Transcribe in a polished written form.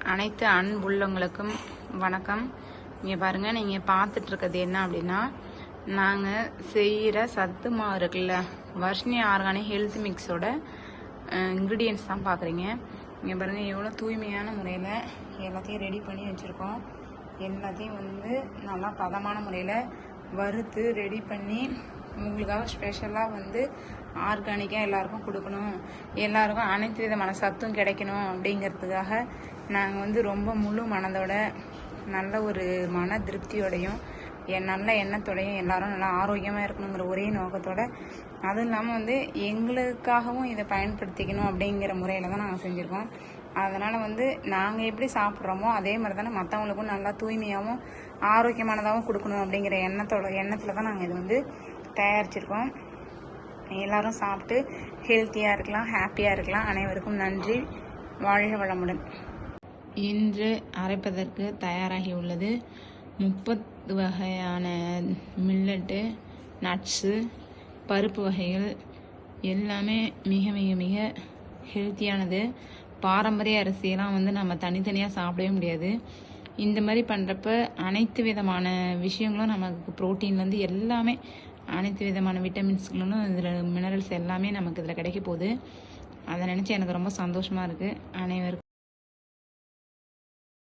அனைத்து அன்புள்ளவங்களுக்கும் வணக்கம். இங்கே பாருங்கள், நீங்கள் பார்த்துட்ருக்கிறது என்ன அப்படின்னா, நாங்கள் செய்கிற சத்து மாவு இருக்குல்ல, வர்ஷினி ஆர்கானிக் ஹெல்த் மிக்ஸோட இன்க்ரீடியன்ட்ஸ் தான் பார்க்குறீங்க. இங்கே பாருங்கள், எவ்வளோ தூய்மையான முறையில் எல்லாத்தையும் ரெடி பண்ணி வச்சுருக்கோம். எல்லாத்தையும் நல்லா பதமான முறையில் வறுத்து ரெடி பண்ணி உங்களுக்காக ஸ்பெஷலாக ஆர்கானிக்காக எல்லாருக்கும் கொடுக்கணும், எல்லாருக்கும் அனைத்து விதமான சத்தும் கிடைக்கணும் அப்படிங்கிறதுக்காக நாங்கள் ரொம்ப முழு மனதோட நல்ல ஒரு மன திருப்தியோடையும் நல்ல எண்ணத்தோடையும் எல்லாரும் நல்லா ஆரோக்கியமாக இருக்கணுங்கிற ஒரே நோக்கத்தோட, அதுவும் இல்லாமல் எங்களுக்காகவும் இதை பயன்படுத்திக்கணும் அப்படிங்கிற முறையில் தான் நாங்கள் செஞ்சுருக்கோம். அதனால் நாங்கள் எப்படி சாப்பிட்றோமோ அதே மாதிரி தானே மற்றவங்களுக்கும் நல்லா தூய்மையாகவும் ஆரோக்கியமானதாகவும் கொடுக்கணும் அப்படிங்கிற எண்ணத்தில் தான் நாங்கள் இது தயாரிச்சிருக்கோம். எல்லாரும் சாப்பிட்டு ஹெல்த்தியாக இருக்கலாம், ஹாப்பியாக இருக்கலாம். அனைவருக்கும் நன்றி. வாழ்க வளமுடன். இன்று அரைப்பதற்கு தயாராகி உள்ளது 30 வகையான மில்லட்டு, நட்ஸு, பருப்பு வகைகள் எல்லாமே மிக மிக மிக ஹெல்த்தியானது. பாரம்பரிய அரிசியெல்லாம் நம்ம தனித்தனியாக சாப்பிடவே முடியாது. இந்த மாதிரி பண்ணுறப்ப அனைத்து விதமான விஷயங்களும் நமக்கு ப்ரோட்டீன்லேருந்து எல்லாமே அனைத்து விதமான விட்டமின்ஸ்களும் இதில் மினரல்ஸ் எல்லாமே நமக்கு இதில் கிடைக்க போகுது. அதை நினச்சி எனக்கு ரொம்ப சந்தோஷமாக இருக்குது. அனைவருக்கும்